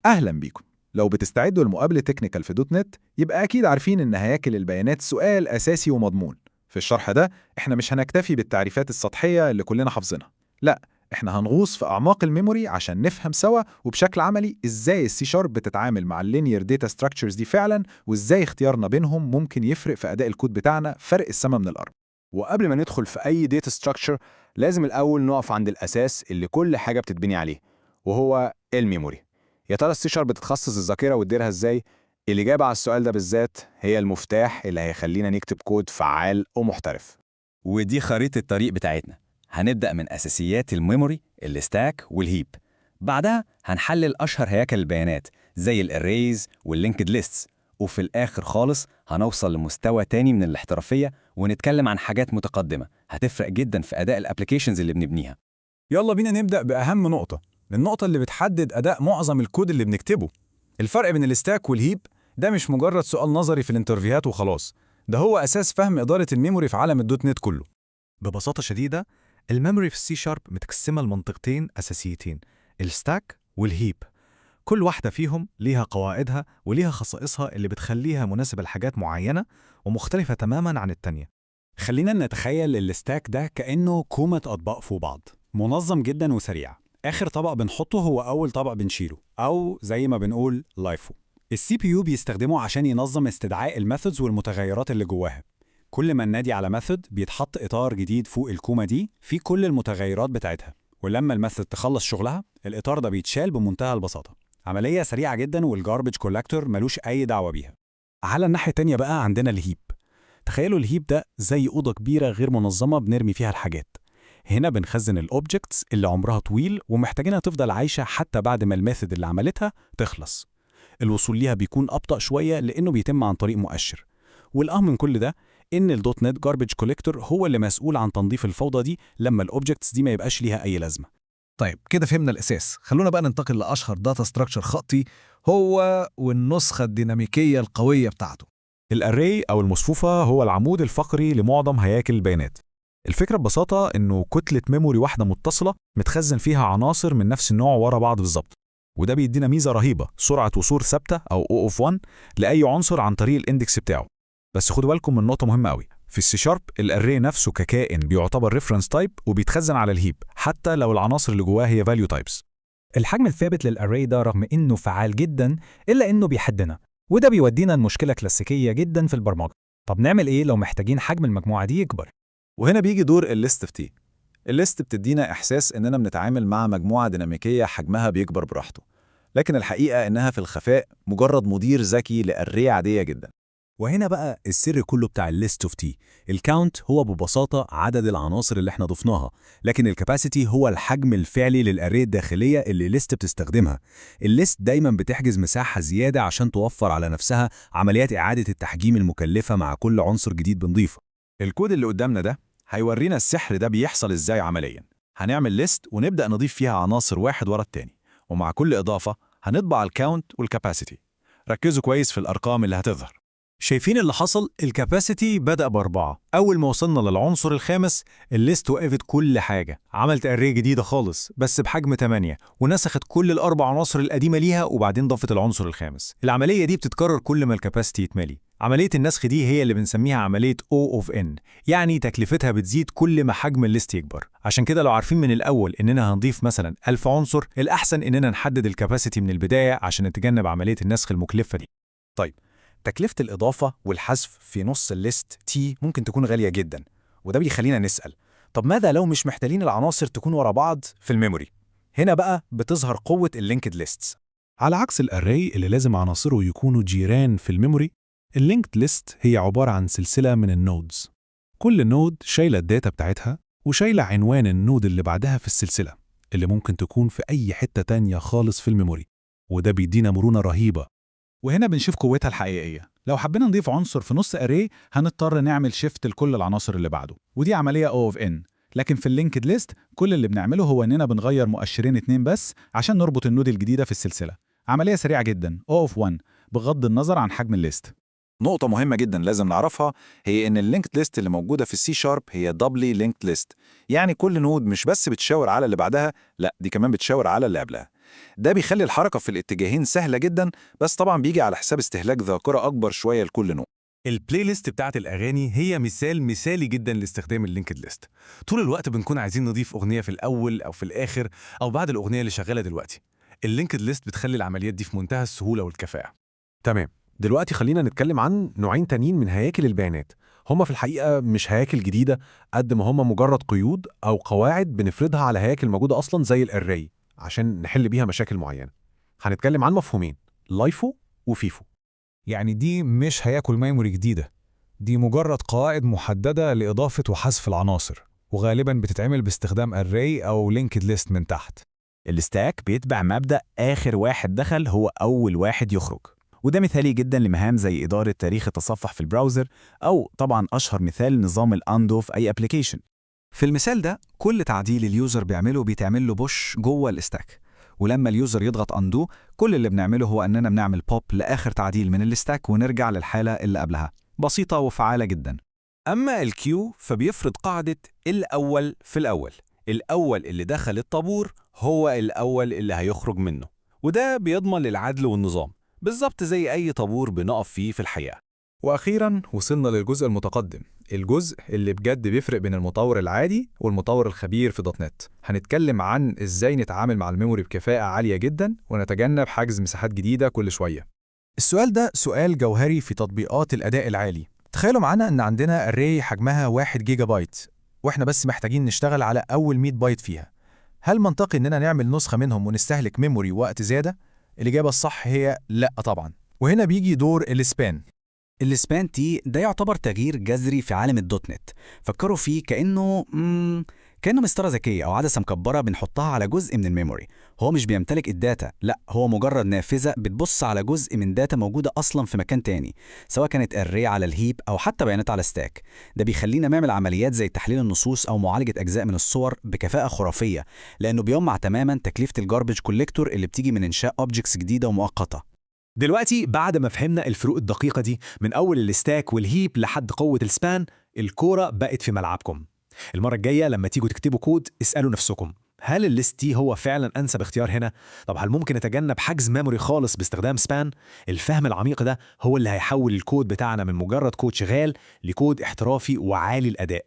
أهلا بيكم. لو بتستعدوا لمقابلة تكنيكال في دوت نت يبقى أكيد عارفين إن هياكل البيانات سؤال أساسي ومضمون. في الشرح ده إحنا مش هنكتفي بالتعريفات السطحية اللي كلنا حافظينها، لا، إحنا هنغوص في أعماق الميموري عشان نفهم سوا وبشكل عملي إزاي السي شارب بتتعامل مع اللينير داتا ستراكشرز دي فعلا، وإزاي اختيارنا بينهم ممكن يفرق في أداء الكود بتاعنا فرق السما من الأرض. وقبل ما ندخل في أي داتا ستراكشر لازم الأول نقف عند الأساس اللي كل حاجة بتتبني عليه، وهو الميموري. يا ترى السي شارب بتخصص الذاكرة وتديرها إزاي؟ الإجابة على السؤال ده بالذات هي المفتاح اللي هيخلينا نكتب كود فعال ومحترف. ودي خريطة الطريق بتاعتنا. هنبدأ من أساسيات الميموري، الستاك والهيب. بعدها هنحلل أشهر هياكل البيانات زي الاريز واللينكد ليستس. وفي الآخر خالص هنوصل لمستوى تاني من الاحترافية ونتكلم عن حاجات متقدمة هتفرق جدا في أداء الابليكيشنز اللي بنبنيها. يلا بينا نبدأ بأهم نقطة، النقطة اللي بتحدد أداء معظم الكود اللي بنكتبه. الفرق بين الستاك والهيب ده مش مجرد سؤال نظري في الانترفيوهات وخلاص، ده هو أساس فهم إدارة الميموري في عالم الدوت نت كله. ببساطة شديدة، الميموري في السي شارب متقسمة لمنطقتين أساسيتين، الستاك والهيب. كل واحدة فيهم ليها قواعدها وليها خصائصها اللي بتخليها مناسبة لحاجات معينة ومختلفة تماماً عن التانية. خلينا نتخيل الستاك ده كأنه كومة أطباق فوق بعض، منظم جدا وسريع. آخر طبق بنحطه هو أول طبق بنشيله، أو زي ما بنقول لايفو. السي بي يو بيستخدمه عشان ينظم استدعاء الميثودز والمتغيرات اللي جواها. كل ما ننادي على ميثود بيتحط إطار جديد فوق الكومة دي فيه كل المتغيرات بتاعتها، ولما الميثود تخلص شغلها الإطار ده بيتشال بمنتهى البساطة. عملية سريعة جدا والجاربج كولكتور ملوش أي دعوة بيها. على الناحية التانية بقى عندنا الهيب. تخيلوا الهيب ده زي أوضة كبيرة غير منظمة بنرمي فيها الحاجات. هنا بنخزن الأوبجكتس اللي عمرها طويل ومحتاجينها تفضل عايشة حتى بعد ما الميثود اللي عملتها تخلص. الوصول ليها بيكون أبطأ شوية لأنه بيتم عن طريق مؤشر. والأهم من كل ده إن الدوت نت جاربج كولكتور هو اللي مسؤول عن تنظيف الفوضى دي لما الأوبجكتس دي ما يبقاش ليها أي لازمة. طيب كده فهمنا الأساس، خلونا بقى ننتقل لأشهر داتا ستراكشر خطي هو والنسخة الديناميكية القوية بتاعته. الاري أو المصفوفة هو العمود الفقري لمعظم هياكل البيانات. الفكرة ببساطة إنه كتلة ميموري واحدة متصلة متخزن فيها عناصر من نفس النوع ورا بعض بالظبط، وده بيدينا ميزة رهيبة، سرعة وصول ثابتة أو O of 1 لأي عنصر عن طريق الاندكس بتاعه. بس خدوا بالكم من نقطة مهمة قوي، في السي شارب الاري نفسه ككائن بيعتبر ريفرنس تايب وبيتخزن على الهيب حتى لو العناصر اللي جواه هي فاليو تايبس. الحجم الثابت للاري ده رغم إنه فعال جدا إلا إنه بيحدنا، وده بيودينا لمشكلة كلاسيكية جدا في البرمجة. طب نعمل إيه لو محتاجين حجم المجموعة دي يكبر؟ وهنا بيجي دور الليست في تي. الليست بتدينا إحساس إننا بنتعامل مع مجموعة ديناميكية حجمها بيكبر براحته، لكن الحقيقة إنها في الخفاء مجرد مدير ذكي لأريه عادية جدا. وهنا بقى السر كله بتاع الليست اوف تي. الكاونت هو ببساطة عدد العناصر اللي احنا ضفناها، لكن الكاباسيتي هو الحجم الفعلي للاري الداخلية اللي الليست بتستخدمها. الليست دايما بتحجز مساحة زيادة عشان توفر على نفسها عمليات إعادة التحجيم المكلفة مع كل عنصر جديد بنضيفه. الكود اللي قدامنا ده هيورينا السحر ده بيحصل إزاي عمليا. هنعمل ليست ونبدأ نضيف فيها عناصر واحد ورا التاني، ومع كل إضافة هنطبع الكاونت والكاباسيتي. ركزوا كويس في الأرقام اللي هتظهر. شايفين اللي حصل؟ الكاباسيتي بدأ ب4. أول ما وصلنا للعنصر الخامس الليست وقفت كل حاجة، عملت أري جديدة خالص بس بحجم 8 ونسخت كل الأربع عناصر القديمة ليها وبعدين ضافت العنصر الخامس. العملية دي بتتكرر كل ما الكاباسيتي يتملي. عملية النسخ دي هي اللي بنسميها عملية O of N، يعني تكلفتها بتزيد كل ما حجم الليست يكبر. عشان كده لو عارفين من الأول إننا هنضيف مثلا 1000 عنصر، الأحسن إننا نحدد الكاباسيتي من البداية عشان نتجنب عملية النسخ المكلفة دي. طيب، تكلفة الإضافة والحذف في نص الليست تي ممكن تكون غالية جدا، وده بيخلينا نسأل، طب ماذا لو مش محتاجين العناصر تكون ورا بعض في الميموري؟ هنا بقى بتظهر قوة اللينكد ليستس. على عكس الاري اللي لازم عناصره يكونوا جيران في الميموري، اللينكد ليست هي عبارة عن سلسلة من النودز. كل نود شايلة الداتا بتاعتها وشايلة عنوان النود اللي بعدها في السلسلة، اللي ممكن تكون في أي حتة تانية خالص في الميموري، وده بيدينا مرونة رهيبة. وهنا بنشوف قوتها الحقيقية. لو حبينا نضيف عنصر في نص أري هنضطر نعمل شيفت لكل العناصر اللي بعده، ودي عملية O of N. لكن في اللينكد ليست كل اللي بنعمله هو إننا بنغير مؤشرين 2 بس عشان نربط النود الجديدة في السلسلة. عملية سريعة جدا O of 1 بغض النظر عن حجم الليست. نقطة مهمة جدا لازم نعرفها هي إن اللينكد ليست اللي موجودة في السي شارب هي doubly linked list، يعني كل نود مش بس بتشاور على اللي بعدها، لا دي كمان بتشاور على اللي قبلها. ده بيخلي الحركة في الاتجاهين سهلة جدا، بس طبعا بيجي على حساب استهلاك ذاكرة أكبر شوية لكل نوع. البلاي ليست بتاعت الأغاني هي مثال مثالي جدا لاستخدام اللينكد ليست. طول الوقت بنكون عايزين نضيف أغنية في الأول أو في الآخر أو بعد الأغنية اللي شغالة دلوقتي. اللينكد ليست بتخلي العمليات دي في منتهى السهولة والكفاءة. تمام. دلوقتي خلينا نتكلم عن نوعين تانيين من هياكل البيانات. هما في الحقيقة مش هياكل جديدة قد ما هما مجرد قيود أو قواعد بنفرضها على هياكل موجودة أصلا زي الأري عشان نحل بيها مشاكل معينة. هنتكلم عن مفهومين: لايفو وفيفو. يعني دي مش هياكل ميموري جديدة، دي مجرد قواعد محددة لإضافة وحذف العناصر، وغالباً بتتعمل باستخدام array أو linked list من تحت. الستاك بيتبع مبدأ آخر واحد دخل هو أول واحد يخرج، وده مثالي جدا لمهام زي إدارة تاريخ التصفح في البراوزر، أو طبعا أشهر مثال نظام الأندو في أي أبليكيشن. في المثال ده كل تعديل اليوزر بيعمله بيتعمل له بوش جوه الاستاك، ولما اليوزر يضغط اندو كل اللي بنعمله هو اننا بنعمل بوب لاخر تعديل من الاستاك ونرجع للحاله اللي قبلها. بسيطه وفعاله جدا. أما الكيو فبيفرض قاعدة الأول في الأول اللي دخل الطابور هو الأول اللي هيخرج منه، وده بيضمن للعدل والنظام بالظبط زي أي طابور بنقف فيه في الحياة. وأخيراً وصلنا للجزء المتقدم، الجزء اللي بجد بيفرق بين المطور العادي والمطور الخبير في دوت نت. هنتكلم عن إزاي نتعامل مع الميموري بكفاءة عالية جداً ونتجنب حجز مساحات جديدة كل شوية. السؤال ده سؤال جوهري في تطبيقات الأداء العالي. تخيلوا معانا إن عندنا أري حجمها 1 جيجا بايت، وإحنا بس محتاجين نشتغل على أول 100 بايت فيها. هل منطقي إننا نعمل نسخة منهم ونستهلك ميموري وقت زيادة؟ الإجابة الصح هي لأ طبعاً. وهنا بيجي دور السبان. السبان تي ده يعتبر تغيير جذري في عالم الدوت نت. فكروا فيه كأنه مسطرة ذكية أو عدسة مكبرة بنحطها على جزء من الميموري. هو مش بيمتلك الداتا، لا هو مجرد نافذة بتبص على جزء من داتا موجودة أصلا في مكان تاني، سواء كانت أري على الهيب أو حتى بيانات على ستاك. ده بيخلينا نعمل عمليات زي تحليل النصوص أو معالجة أجزاء من الصور بكفاءة خرافية، لأنه بيمنع تماما تكلفة الجاربج كوليكتور اللي بتيجي من إنشاء أوبجكتس جديدة ومؤقتة. دلوقتي بعد ما فهمنا الفروق الدقيقة دي من أول الستاك والهيب لحد قوة السبان، الكورة بقت في ملعبكم. المرة الجاية لما تيجوا تكتبوا كود اسألوا نفسكم، هل الليست دي هو فعلا أنسب اختيار هنا؟ طب هل ممكن نتجنب حجز ميموري خالص باستخدام سبان؟ الفهم العميق ده هو اللي هيحول الكود بتاعنا من مجرد كود شغال لكود احترافي وعالي الأداء.